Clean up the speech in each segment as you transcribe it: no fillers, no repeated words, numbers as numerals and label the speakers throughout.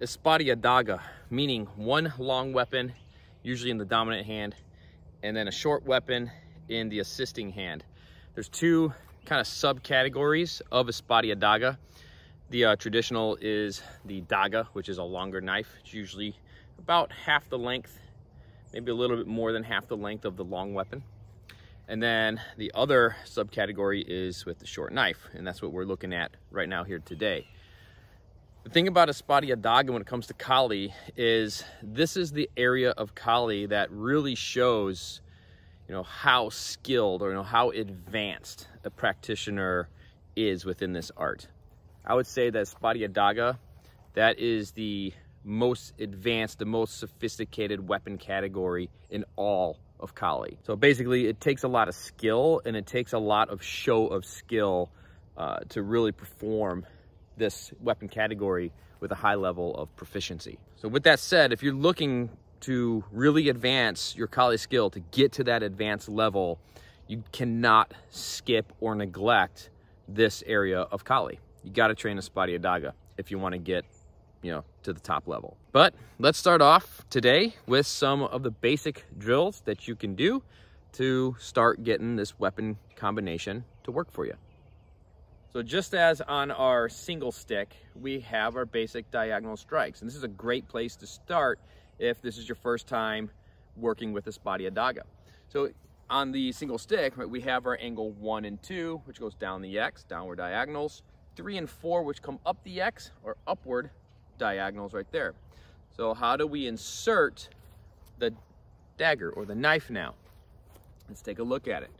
Speaker 1: Espada Y Daga, meaning one long weapon, usually in the dominant hand, and then a short weapon in the assisting hand. There's two kind of subcategories of Espada Y Daga. The traditional is the daga, which is a longer knife. It's usually about half the length, maybe a little bit more than half the length of the long weapon. And then the other subcategory is with the short knife, and that's what we're looking at right now here today. The thing about Espada Y Daga when it comes to Kali is this is the area of Kali that really shows, how skilled or how advanced a practitioner is within this art. I would say that Espada Y Daga, that is the most advanced, the most sophisticated weapon category in all of Kali. So basically it takes a lot of skill and it takes a lot of show of skill to really perform this weapon category with a high level of proficiency. So with that said, if you're looking to really advance your Kali skill to get to that advanced level, you cannot skip or neglect this area of Kali. You got to train Espada Y Daga if you want to get to the top level. But let's start off today with some of the basic drills that you can do to start getting this weapon combination to work for you. So just as on our single stick, we have our basic diagonal strikes. And this is a great place to start if this is your first time working with Espada Y Daga. So on the single stick, we have our angle 1 and 2, which goes down the X, downward diagonals, 3 and 4, which come up the X or upward diagonals right there. So how do we insert the dagger or the knife now? Let's take a look at it.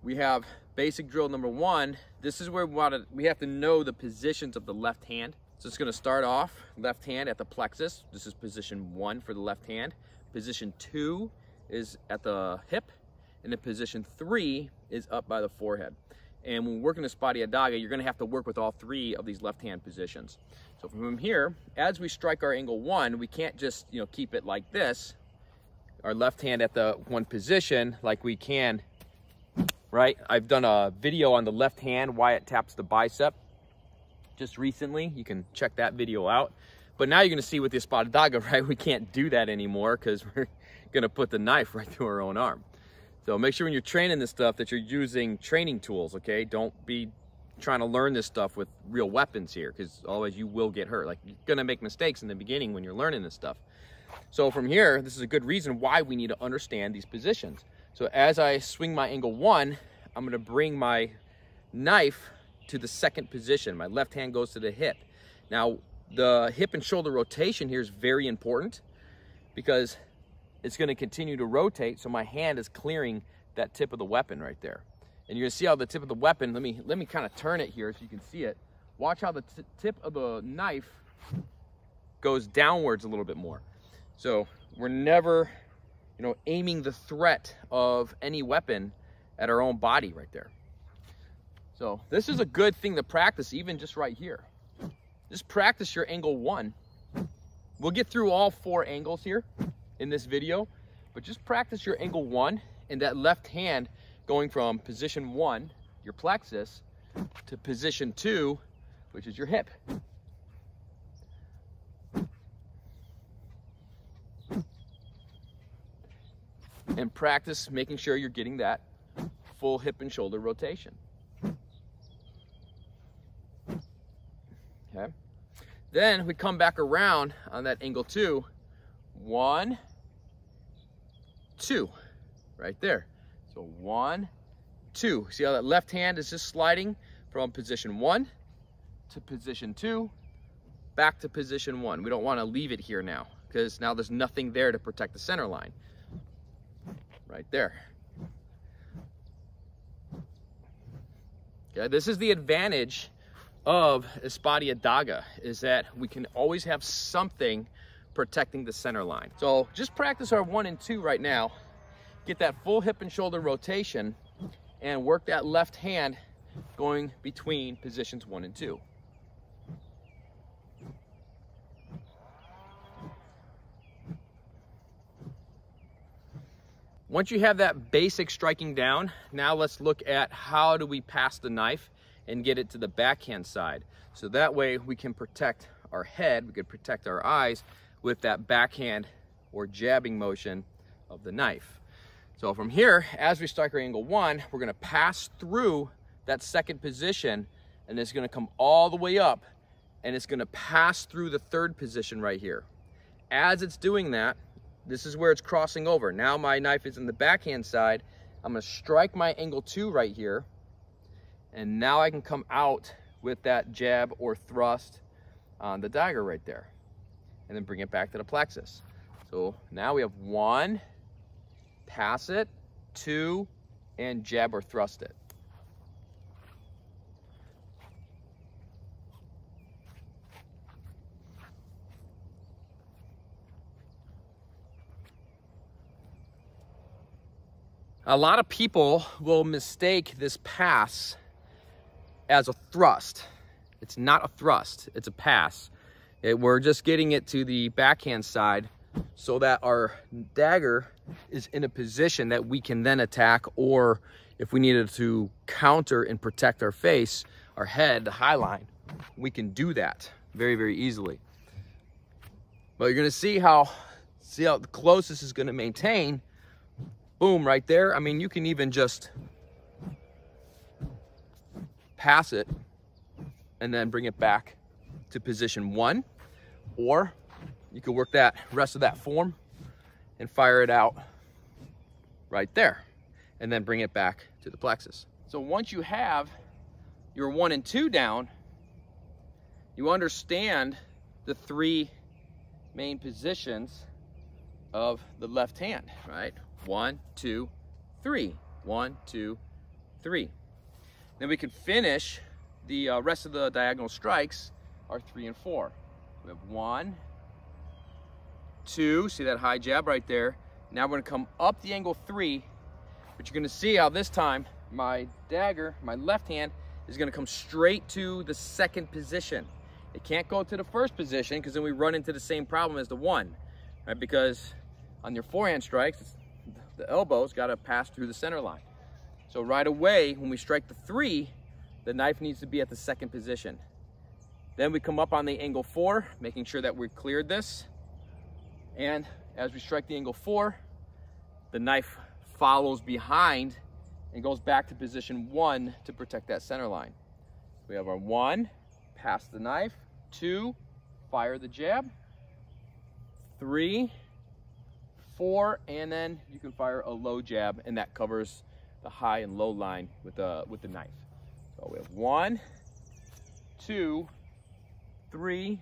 Speaker 1: We have basic drill number 1. This is where we have to know the positions of the left hand. So it's going to start off left hand at the plexus. This is position 1 for the left hand. Position 2 is at the hip, and then position 3 is up by the forehead. And when we're working Espada Y Daga, you're going to have to work with all 3 of these left hand positions. So from here, as we strike our angle 1, we can't just keep it like this, our left hand at the 1 position, like we can, right? I've done a video on the left hand, why it taps the bicep, just recently. You can check that video out. But now you're going to see with the Espada Y Daga, right? We can't do that anymore because we're going to put the knife right through our own arm. So make sure when you're training this stuff that you're using training tools, okay? Don't be trying to learn this stuff with real weapons here, because otherwise you will get hurt. Like, you're gonna make mistakes in the beginning when you're learning this stuff. So from here, this is a good reason why we need to understand these positions. So as I swing my angle 1, I'm gonna bring my knife to the 2nd position. My left hand goes to the hip. Now, the hip and shoulder rotation here is very important because it's going to continue to rotate, so my hand is clearing that tip of the weapon right there. And you're going to see how the tip of the weapon, let me kind of turn it here so you can see it. Watch how the tip of the knife goes downwards a little bit more. So we're never, aiming the threat of any weapon at our own body right there. So this is a good thing to practice, even just right here. Just practice your angle 1. We'll get through all 4 angles here in this video, but just practice your angle 1 and that left hand going from position 1, your plexus, to position 2, which is your hip. And practice making sure you're getting that full hip and shoulder rotation. Okay. Then we come back around on that angle 2, 1, 2, right there. So 1, 2. See how that left hand is just sliding from position 1 to position 2, back to position 1. We don't want to leave it here now because now there's nothing there to protect the center line. Right there. Okay, this is the advantage of Espada Y Daga, is that we can always have something protecting the center line. So just practice our 1 and 2 right now. Get that full hip and shoulder rotation and work that left hand going between positions 1 and 2. Once you have that basic striking down, now let's look at how do we pass the knife and get it to the backhand side. So that way we can protect our head, we could protect our eyes with that backhand or jabbing motion of the knife. So from here, as we strike our angle 1, we're gonna pass through that second position, and it's gonna come all the way up, and it's gonna pass through the third position right here. As it's doing that, this is where it's crossing over. Now my knife is in the backhand side. I'm gonna strike my angle 2 right here, and now I can come out with that jab or thrust on the dagger right there, and then bring it back to the plexus. So now we have 1, pass it, 2, and jab or thrust it. A lot of people will mistake this pass as a thrust. It's not a thrust, it's a pass. We're just getting it to the backhand side so that our dagger is in a position that we can then attack, or if we needed to counter and protect our face, our head, the high line, we can do that very, very easily. But you're gonna see how close this is gonna maintain. Boom, right there. I mean, you can even just pass it and then bring it back to position 1, or you could work that rest of that form and fire it out right there, and then bring it back to the plexus. So once you have your 1 and 2 down, you understand the 3 main positions of the left hand, right? 1, 2, 3. 1, 2, 3. Then we can finish the rest of the diagonal strikes are 3 and 4. We have 1, 2, see that high jab right there. Now we're gonna come up the angle 3, but you're gonna see how this time my dagger, my left hand, is gonna come straight to the second position. It can't go to the first position because then we run into the same problem as the 1, right? Because on your forehand strikes, the elbow's gotta pass through the center line. So right away, when we strike the 3, the knife needs to be at the second position. Then we come up on the angle 4, making sure that we cleared this. And as we strike the angle 4, the knife follows behind and goes back to position 1 to protect that center line. We have our 1, pass the knife, 2, fire the jab, 3, 4, and then you can fire a low jab, and that covers the high and low line with the knife. So we have 1, 2, 3,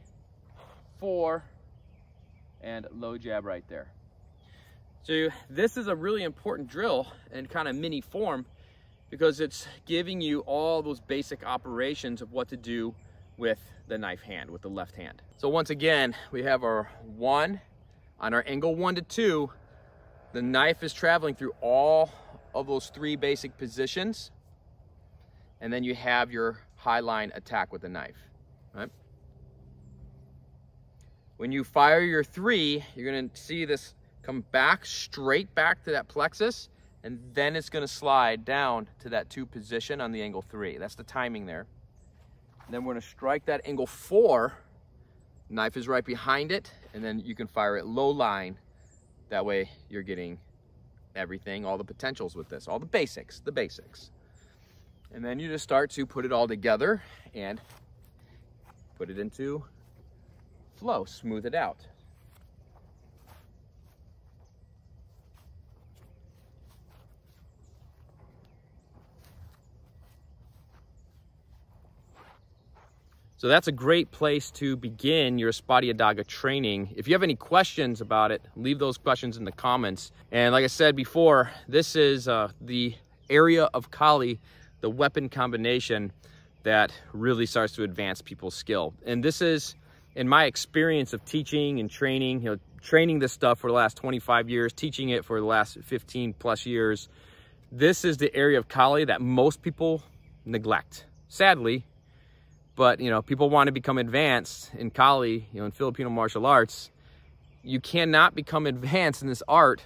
Speaker 1: 4, and low jab right there. So this is a really important drill and kind of mini form, because it's giving you all those basic operations of what to do with the knife hand, with the left hand. So once again, we have our 1 on our angle 1 to 2. The knife is traveling through all of those 3 basic positions, and then you have your high line attack with the knife, right? When you fire your 3, you're gonna see this come back, straight back to that plexus, and then it's gonna slide down to that 2 position on the angle 3. That's the timing there. And then we're gonna strike that angle 4, knife is right behind it, and then you can fire it low line. That way you're getting everything, all the potentials with this, all the basics, And then you just start to put it all together and put it into flow, smooth it out. So that's a great place to begin your Espada Y Daga training. If you have any questions about it, leave those questions in the comments. And like I said before, this is the area of Kali, the weapon combination that really starts to advance people's skill. And this is, in my experience of teaching and training, training this stuff for the last 25 years, teaching it for the last 15 plus years, this is the area of Kali that most people neglect, sadly. But, people want to become advanced in Kali, in Filipino martial arts. You cannot become advanced in this art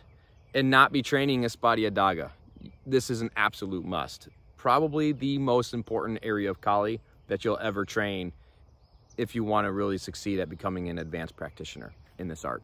Speaker 1: and not be training Espada Y Daga. This is an absolute must. Probably the most important area of Kali that you'll ever train if you want to really succeed at becoming an advanced practitioner in this art.